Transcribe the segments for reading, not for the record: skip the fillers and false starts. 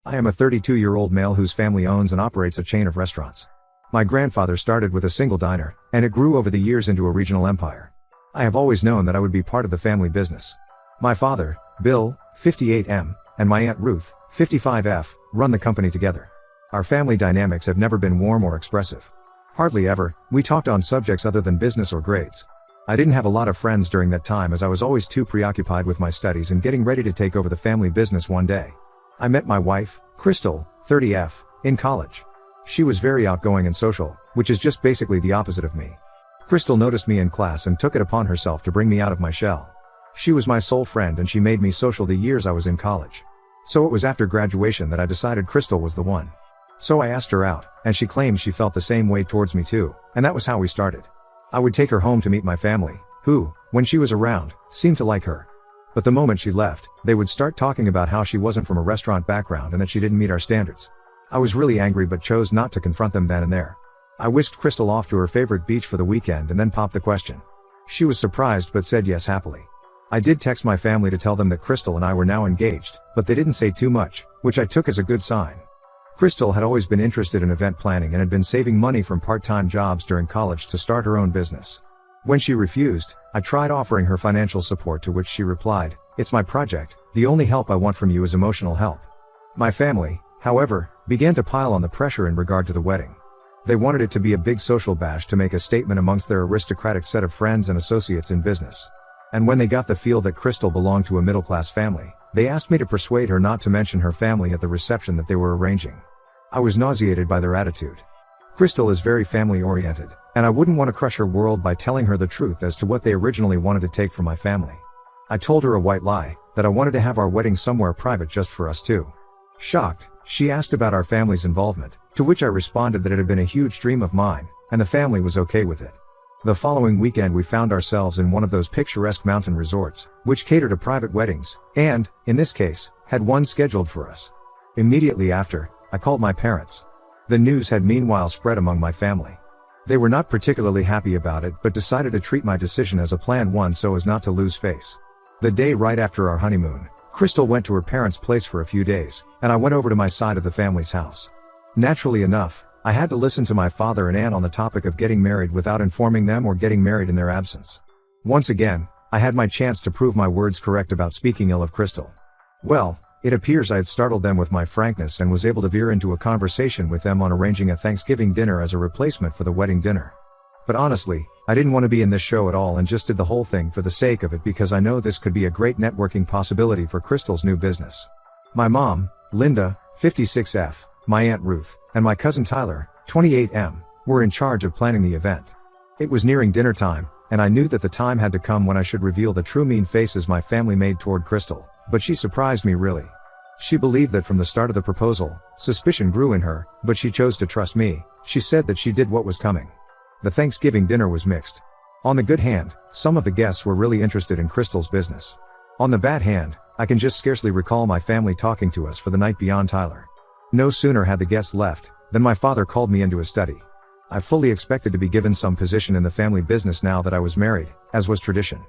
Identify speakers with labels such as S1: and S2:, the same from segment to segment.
S1: I am a 32-year-old male whose family owns and operates a chain of restaurants. My grandfather started with a single diner, and it grew over the years into a regional empire. I have always known that I would be part of the family business. My father, Bill, 58M, and my Aunt Ruth, 55F, run the company together. Our family dynamics have never been warm or expressive. Hardly ever, we talked on subjects other than business or grades. I didn't have a lot of friends during that time as I was always too preoccupied with my studies and getting ready to take over the family business one day. I met my wife, Crystal, 30F, in college. She was very outgoing and social, which is just basically the opposite of me. Crystal noticed me in class and took it upon herself to bring me out of my shell. She was my sole friend and she made me social the years I was in college. So it was after graduation that I decided Crystal was the one. So I asked her out, and she claimed she felt the same way towards me too, and that was how we started. I would take her home to meet my family, who, when she was around, seemed to like her. But the moment she left, they would start talking about how she wasn't from a restaurant background and that she didn't meet our standards. I was really angry but chose not to confront them then and there. I whisked Crystal off to her favorite beach for the weekend and then popped the question. She was surprised but said yes happily. I did text my family to tell them that Crystal and I were now engaged, but they didn't say too much, which I took as a good sign. Crystal had always been interested in event planning and had been saving money from part-time jobs during college to start her own business. When she refused, I tried offering her financial support, to which she replied, "It's my project, the only help I want from you is emotional help." My family, however, began to pile on the pressure in regard to the wedding. They wanted it to be a big social bash to make a statement amongst their aristocratic set of friends and associates in business. And when they got the feel that Crystal belonged to a middle-class family, they asked me to persuade her not to mention her family at the reception that they were arranging. I was nauseated by their attitude. Crystal is very family-oriented, and I wouldn't want to crush her world by telling her the truth as to what they originally wanted to take from my family. I told her a white lie, that I wanted to have our wedding somewhere private just for us two. Shocked, she asked about our family's involvement, to which I responded that it had been a huge dream of mine, and the family was okay with it. The following weekend we found ourselves in one of those picturesque mountain resorts, which cater to private weddings, and, in this case, had one scheduled for us. Immediately after, I called my parents. The news had meanwhile spread among my family. They were not particularly happy about it but decided to treat my decision as a planned one so as not to lose face. The day right after our honeymoon, Crystal went to her parents' place for a few days, and I went over to my side of the family's house. Naturally enough, I had to listen to my father and aunt on the topic of getting married without informing them or getting married in their absence. Once again, I had my chance to prove my words correct about speaking ill of Crystal. Well, it appears I had startled them with my frankness and was able to veer into a conversation with them on arranging a Thanksgiving dinner as a replacement for the wedding dinner. But honestly, I didn't want to be in this show at all and just did the whole thing for the sake of it because I know this could be a great networking possibility for Crystal's new business. My mom, Linda, 56F, my Aunt Ruth, and my cousin Tyler, 28M, were in charge of planning the event. It was nearing dinner time, and I knew that the time had to come when I should reveal the true mean faces my family made toward Crystal. But she surprised me really. She believed that from the start of the proposal, suspicion grew in her, but she chose to trust me. She said that she did what was coming. The Thanksgiving dinner was mixed. On the good hand, some of the guests were really interested in Crystal's business. On the bad hand, I can just scarcely recall my family talking to us for the night beyond Tyler. No sooner had the guests left, than my father called me into his study. I fully expected to be given some position in the family business now that I was married, as was tradition.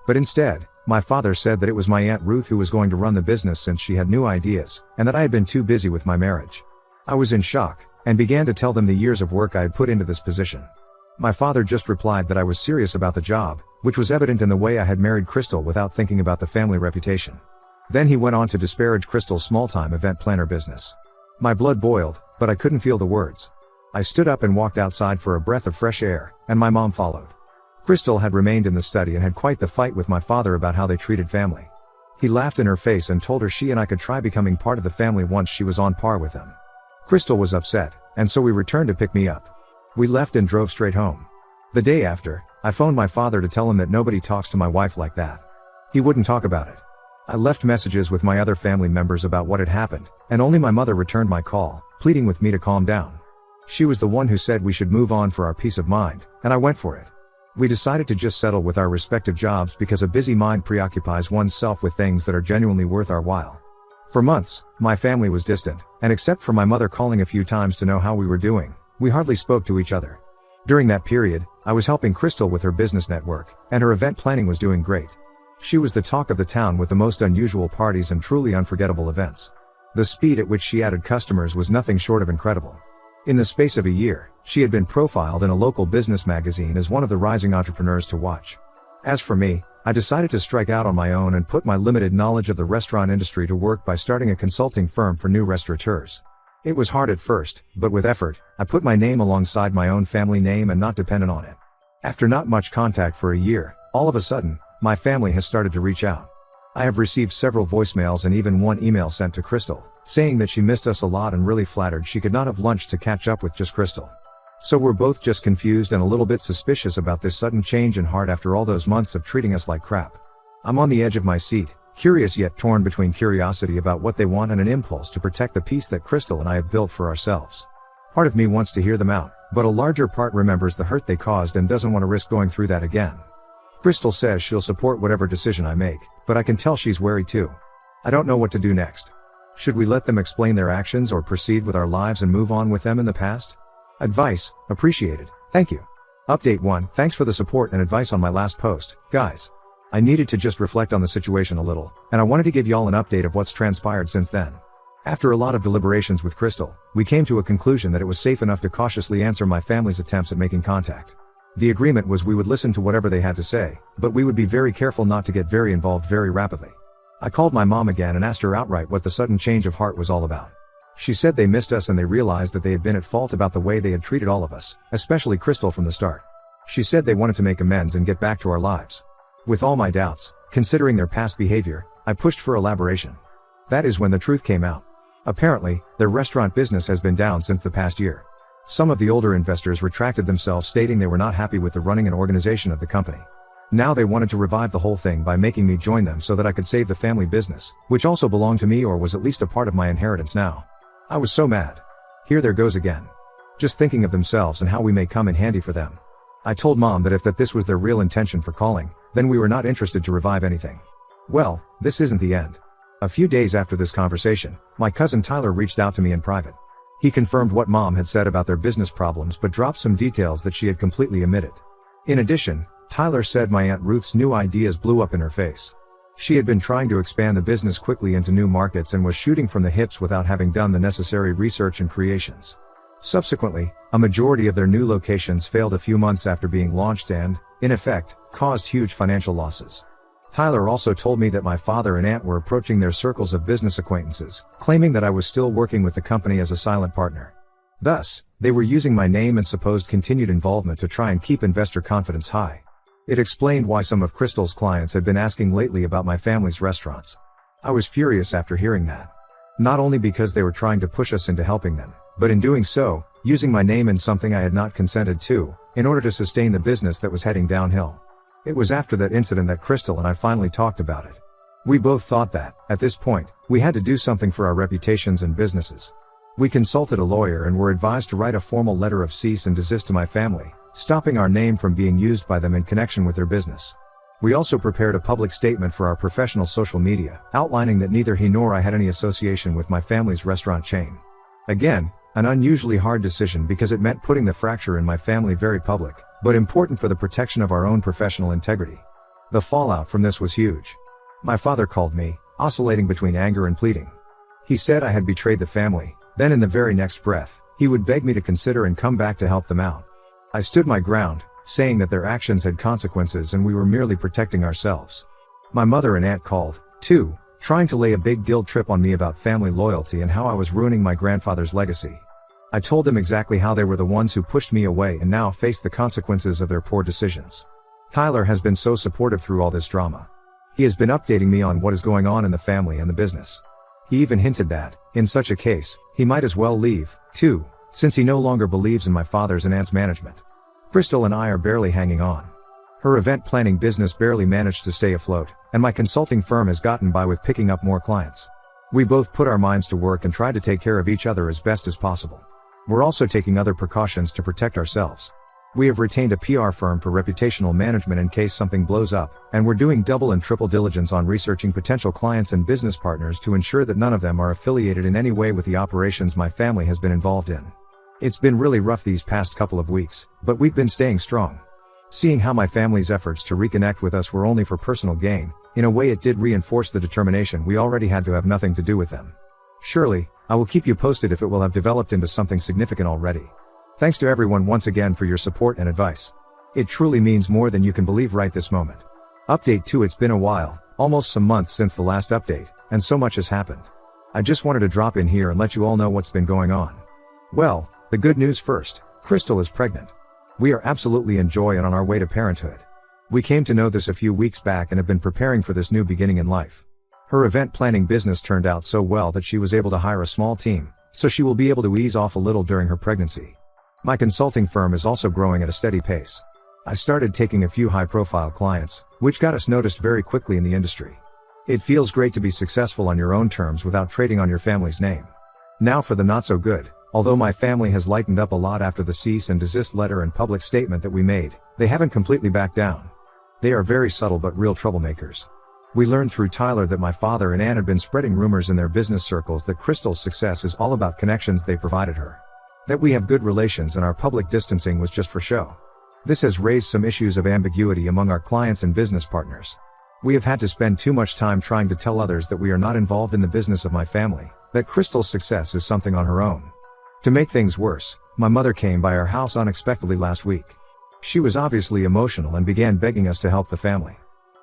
S1: But instead, my father said that it was my Aunt Ruth who was going to run the business since she had new ideas, and that I had been too busy with my marriage. I was in shock, and began to tell them the years of work I had put into this position. My father just replied that I was serious about the job, which was evident in the way I had married Crystal without thinking about the family reputation. Then he went on to disparage Crystal's small-time event planner business. My blood boiled, but I couldn't feel the words. I stood up and walked outside for a breath of fresh air, and my mom followed. Crystal had remained in the study and had quite the fight with my father about how they treated family. He laughed in her face and told her she and I could try becoming part of the family once she was on par with them. Crystal was upset, and so we returned to pick me up. We left and drove straight home. The day after, I phoned my father to tell him that nobody talks to my wife like that. He wouldn't talk about it. I left messages with my other family members about what had happened, and only my mother returned my call, pleading with me to calm down. She was the one who said we should move on for our peace of mind, and I went for it. We decided to just settle with our respective jobs because a busy mind preoccupies oneself with things that are genuinely worth our while. For months, my family was distant, and except for my mother calling a few times to know how we were doing, we hardly spoke to each other. During that period, I was helping Crystal with her business network, and her event planning was doing great. She was the talk of the town with the most unusual parties and truly unforgettable events. The speed at which she added customers was nothing short of incredible. In the space of a year, she had been profiled in a local business magazine as one of the rising entrepreneurs to watch. As for me, I decided to strike out on my own and put my limited knowledge of the restaurant industry to work by starting a consulting firm for new restaurateurs. It was hard at first, but with effort, I put my name alongside my own family name and not dependent on it. After not much contact for a year, all of a sudden, my family has started to reach out. I have received several voicemails and even one email sent to Crystal, saying that she missed us a lot and really flattered she could not have lunch to catch up with just Crystal. So we're both just confused and a little bit suspicious about this sudden change in heart after all those months of treating us like crap. I'm on the edge of my seat, curious yet torn between curiosity about what they want and an impulse to protect the peace that Crystal and I have built for ourselves. Part of me wants to hear them out, but a larger part remembers the hurt they caused and doesn't want to risk going through that again. Crystal says she'll support whatever decision I make, but I can tell she's wary too. I don't know what to do next. Should we let them explain their actions or proceed with our lives and move on with them in the past? Advice, appreciated, thank you. Update 1, thanks for the support and advice on my last post, guys. I needed to just reflect on the situation a little, and I wanted to give y'all an update of what's transpired since then. After a lot of deliberations with Crystal, we came to a conclusion that it was safe enough to cautiously answer my family's attempts at making contact. The agreement was we would listen to whatever they had to say, but we would be very careful not to get very involved very rapidly. I called my mom again and asked her outright what the sudden change of heart was all about. She said they missed us and they realized that they had been at fault about the way they had treated all of us, especially Crystal from the start. She said they wanted to make amends and get back to our lives. With all my doubts, considering their past behavior, I pushed for elaboration. That is when the truth came out. Apparently, their restaurant business has been down since the past year. Some of the older investors retracted themselves, stating they were not happy with the running and organization of the company. Now they wanted to revive the whole thing by making me join them so that I could save the family business, which also belonged to me or was at least a part of my inheritance now. I was so mad. Here there goes again. Just thinking of themselves and how we may come in handy for them. I told Mom that if this was their real intention for calling, then we were not interested to revive anything. Well, this isn't the end. A few days after this conversation, my cousin Tyler reached out to me in private. He confirmed what Mom had said about their business problems but dropped some details that she had completely omitted. In addition, Tyler said my Aunt Ruth's new ideas blew up in her face. She had been trying to expand the business quickly into new markets and was shooting from the hips without having done the necessary research and creations. Subsequently, a majority of their new locations failed a few months after being launched and, in effect, caused huge financial losses. Tyler also told me that my father and aunt were approaching their circles of business acquaintances, claiming that I was still working with the company as a silent partner. Thus, they were using my name and supposed continued involvement to try and keep investor confidence high. It explained why some of Crystal's clients had been asking lately about my family's restaurants. I was furious after hearing that. Not only because they were trying to push us into helping them, but in doing so, using my name in something I had not consented to, in order to sustain the business that was heading downhill. It was after that incident that Crystal and I finally talked about it. We both thought that, at this point, we had to do something for our reputations and businesses. We consulted a lawyer and were advised to write a formal letter of cease and desist to my family, stopping our name from being used by them in connection with their business. We also prepared a public statement for our professional social media, outlining that neither he nor I had any association with my family's restaurant chain. Again, an unusually hard decision because it meant putting the fracture in my family very public, but important for the protection of our own professional integrity. The fallout from this was huge. My father called me, oscillating between anger and pleading. He said I had betrayed the family, then in the very next breath, he would beg me to consider and come back to help them out. I stood my ground, saying that their actions had consequences and we were merely protecting ourselves. My mother and aunt called, too, trying to lay a big guilt trip on me about family loyalty and how I was ruining my grandfather's legacy. I told them exactly how they were the ones who pushed me away and now faced the consequences of their poor decisions. Tyler has been so supportive through all this drama. He has been updating me on what is going on in the family and the business. He even hinted that, in such a case, he might as well leave, too, since he no longer believes in my father's and aunt's management. Crystal and I are barely hanging on. Her event planning business barely managed to stay afloat, and my consulting firm has gotten by with picking up more clients. We both put our minds to work and tried to take care of each other as best as possible. We're also taking other precautions to protect ourselves. We have retained a PR firm for reputational management in case something blows up, and we're doing double and triple diligence on researching potential clients and business partners to ensure that none of them are affiliated in any way with the operations my family has been involved in. It's been really rough these past couple of weeks, but we've been staying strong. Seeing how my family's efforts to reconnect with us were only for personal gain, in a way it did reinforce the determination we already had to have nothing to do with them. Surely, I will keep you posted if it will have developed into something significant already. Thanks to everyone once again for your support and advice. It truly means more than you can believe right this moment. Update 2. It's been a while, almost some months since the last update, and so much has happened. I just wanted to drop in here and let you all know what's been going on. Well, the good news first, Crystal is pregnant. We are absolutely in joy and on our way to parenthood. We came to know this a few weeks back and have been preparing for this new beginning in life. Her event planning business turned out so well that she was able to hire a small team, so she will be able to ease off a little during her pregnancy. My consulting firm is also growing at a steady pace. I started taking a few high-profile clients, which got us noticed very quickly in the industry. It feels great to be successful on your own terms without trading on your family's name. Now for the not so good. Although my family has lightened up a lot after the cease and desist letter and public statement that we made, they haven't completely backed down. They are very subtle but real troublemakers. We learned through Tyler that my father and Ann had been spreading rumors in their business circles that Crystal's success is all about connections they provided her. That we have good relations and our public distancing was just for show. This has raised some issues of ambiguity among our clients and business partners. We have had to spend too much time trying to tell others that we are not involved in the business of my family, that Crystal's success is something on her own. To make things worse, my mother came by our house unexpectedly last week. She was obviously emotional and began begging us to help the family.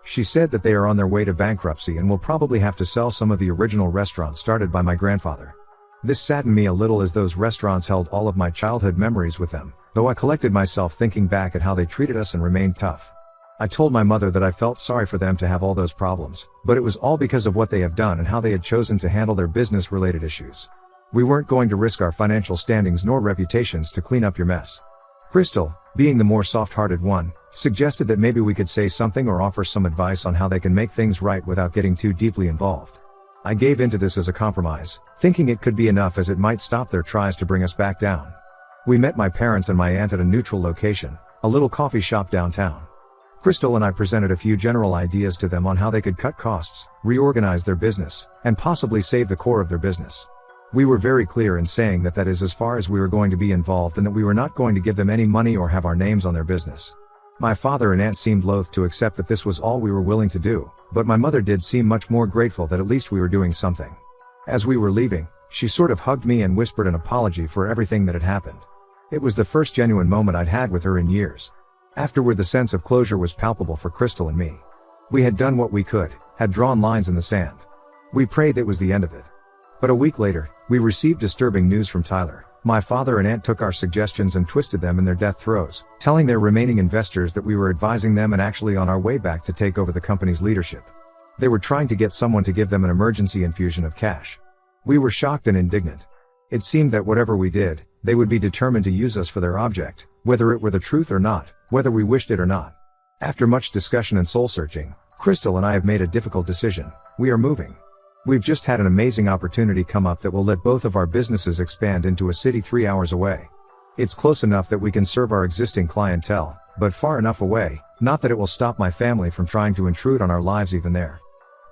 S1: She said that they are on their way to bankruptcy and will probably have to sell some of the original restaurants started by my grandfather. This saddened me a little as those restaurants held all of my childhood memories with them, though I collected myself thinking back at how they treated us and remained tough. I told my mother that I felt sorry for them to have all those problems, but it was all because of what they have done and how they had chosen to handle their business-related issues. We weren't going to risk our financial standings nor reputations to clean up your mess. Crystal, being the more soft-hearted one, suggested that maybe we could say something or offer some advice on how they can make things right without getting too deeply involved. I gave into this as a compromise, thinking it could be enough as it might stop their tries to bring us back down. We met my parents and my aunt at a neutral location, a little coffee shop downtown. Crystal and I presented a few general ideas to them on how they could cut costs, reorganize their business, and possibly save the core of their business. We were very clear in saying that that is as far as we were going to be involved and that we were not going to give them any money or have our names on their business. My father and aunt seemed loath to accept that this was all we were willing to do, but my mother did seem much more grateful that at least we were doing something. As we were leaving, she sort of hugged me and whispered an apology for everything that had happened. It was the first genuine moment I'd had with her in years. Afterward, the sense of closure was palpable for Crystal and me. We had done what we could, had drawn lines in the sand. We prayed that was the end of it. But a week later, we received disturbing news from Tyler. My father and aunt took our suggestions and twisted them in their death throes, telling their remaining investors that we were advising them and actually on our way back to take over the company's leadership. They were trying to get someone to give them an emergency infusion of cash. We were shocked and indignant. It seemed that whatever we did, they would be determined to use us for their object, whether it were the truth or not, whether we wished it or not. After much discussion and soul-searching, Crystal and I have made a difficult decision. We are moving. We've just had an amazing opportunity come up that will let both of our businesses expand into a city 3 hours away. It's close enough that we can serve our existing clientele, but far enough away, not that it will stop my family from trying to intrude on our lives even there.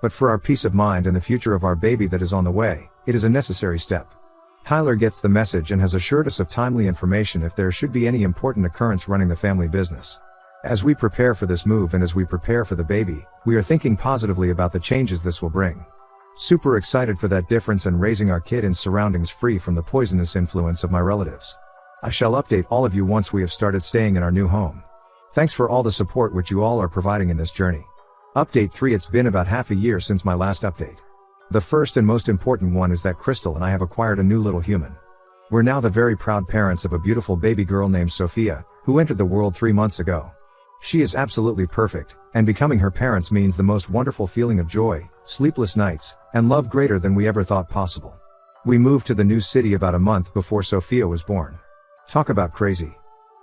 S1: But for our peace of mind and the future of our baby that is on the way, it is a necessary step. Tyler gets the message and has assured us of timely information if there should be any important occurrence running the family business. As we prepare for this move and as we prepare for the baby, we are thinking positively about the changes this will bring. Super excited for that difference and raising our kid in surroundings free from the poisonous influence of my relatives. I shall update all of you once we have started staying in our new home. Thanks for all the support which you all are providing in this journey. Update 3. It's been about half a year since my last update. The first and most important one is that Crystal and I have acquired a new little human. We're now the very proud parents of a beautiful baby girl named Sophia, who entered the world 3 months ago. She is absolutely perfect, and becoming her parents means the most wonderful feeling of joy, sleepless nights, and love greater than we ever thought possible. We moved to the new city about a month before Sophia was born. Talk about crazy.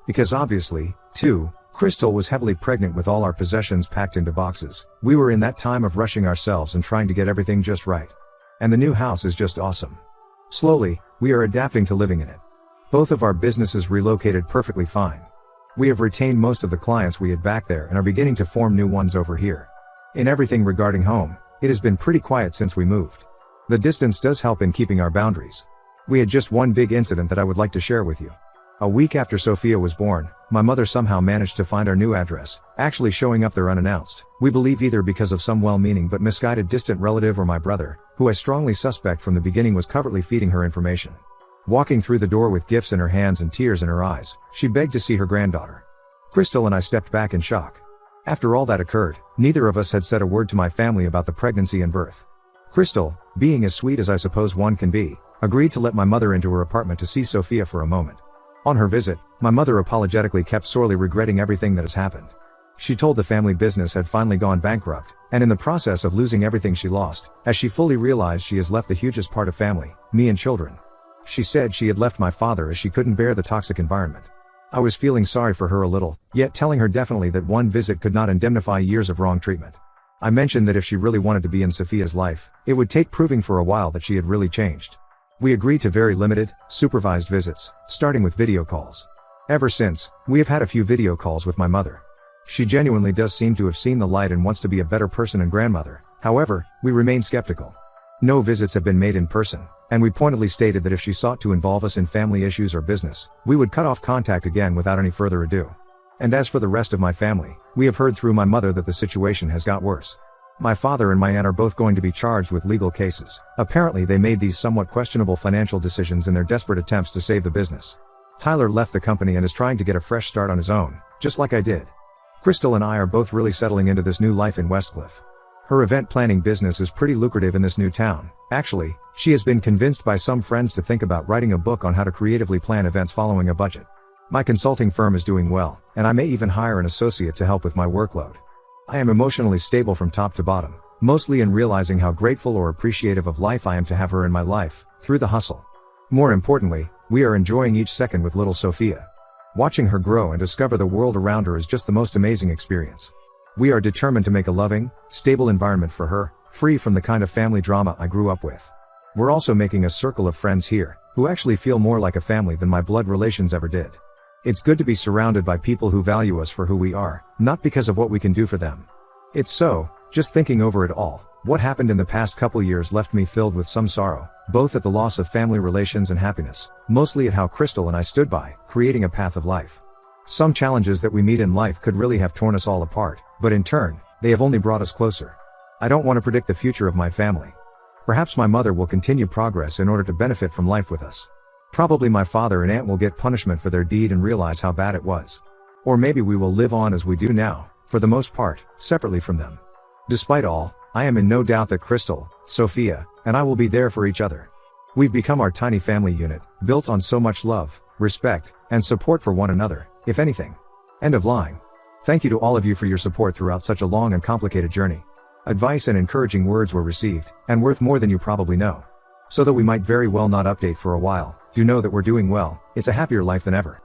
S1: Because obviously, too, Crystal was heavily pregnant with all our possessions packed into boxes. We were in that time of rushing ourselves and trying to get everything just right. And the new house is just awesome. Slowly, we are adapting to living in it. Both of our businesses relocated perfectly fine. We have retained most of the clients we had back there and are beginning to form new ones over here. In everything regarding home, it has been pretty quiet since we moved. The distance does help in keeping our boundaries. We had just one big incident that I would like to share with you. A week after Sophia was born, my mother somehow managed to find our new address, actually showing up there unannounced. We believe either because of some well-meaning but misguided distant relative or my brother, who I strongly suspect from the beginning was covertly feeding her information. Walking through the door with gifts in her hands and tears in her eyes, she begged to see her granddaughter. Crystal and I stepped back in shock. After all that occurred, neither of us had said a word to my family about the pregnancy and birth. Crystal, being as sweet as I suppose one can be, agreed to let my mother into her apartment to see Sophia for a moment. On her visit, my mother apologetically kept sorely regretting everything that has happened. She told the family business had finally gone bankrupt, and in the process of losing everything she lost, as she fully realized she has left the hugest part of family, me and children. She said she had left my father as she couldn't bear the toxic environment. I was feeling sorry for her a little, yet telling her definitely that one visit could not indemnify years of wrong treatment. I mentioned that if she really wanted to be in Sophia's life, it would take proving for a while that she had really changed. We agreed to very limited, supervised visits, starting with video calls. Ever since, we have had a few video calls with my mother. She genuinely does seem to have seen the light and wants to be a better person and grandmother. However, we remain skeptical. No visits have been made in person, and we pointedly stated that if she sought to involve us in family issues or business, we would cut off contact again without any further ado. And as for the rest of my family, we have heard through my mother that the situation has got worse. My father and my aunt are both going to be charged with legal cases. Apparently they made these somewhat questionable financial decisions in their desperate attempts to save the business. Tyler left the company and is trying to get a fresh start on his own, just like I did. Crystal and I are both really settling into this new life in Westcliff. Her event planning business is pretty lucrative in this new town. Actually, she has been convinced by some friends to think about writing a book on how to creatively plan events following a budget. My consulting firm is doing well, and I may even hire an associate to help with my workload. I am emotionally stable from top to bottom, mostly in realizing how grateful or appreciative of life I am to have her in my life, through the hustle. More importantly, we are enjoying each second with little Sophia. Watching her grow and discover the world around her is just the most amazing experience. We are determined to make a loving, stable environment for her, free from the kind of family drama I grew up with. We're also making a circle of friends here, who actually feel more like a family than my blood relations ever did. It's good to be surrounded by people who value us for who we are, not because of what we can do for them. It's so, just thinking over it all, what happened in the past couple years left me filled with some sorrow, both at the loss of family relations and happiness, mostly at how Crystal and I stood by, creating a path of life. Some challenges that we meet in life could really have torn us all apart, but in turn, they have only brought us closer. I don't want to predict the future of my family. Perhaps my mother will continue progress in order to benefit from life with us. Probably my father and aunt will get punishment for their deed and realize how bad it was. Or maybe we will live on as we do now, for the most part, separately from them. Despite all, I am in no doubt that Crystal, Sophia, and I will be there for each other. We've become our tiny family unit, built on so much love, respect, and support for one another, if anything. End of line. Thank you to all of you for your support throughout such a long and complicated journey. Advice and encouraging words were received, and worth more than you probably know. So though we might very well not update for a while, do know that we're doing well. It's a happier life than ever.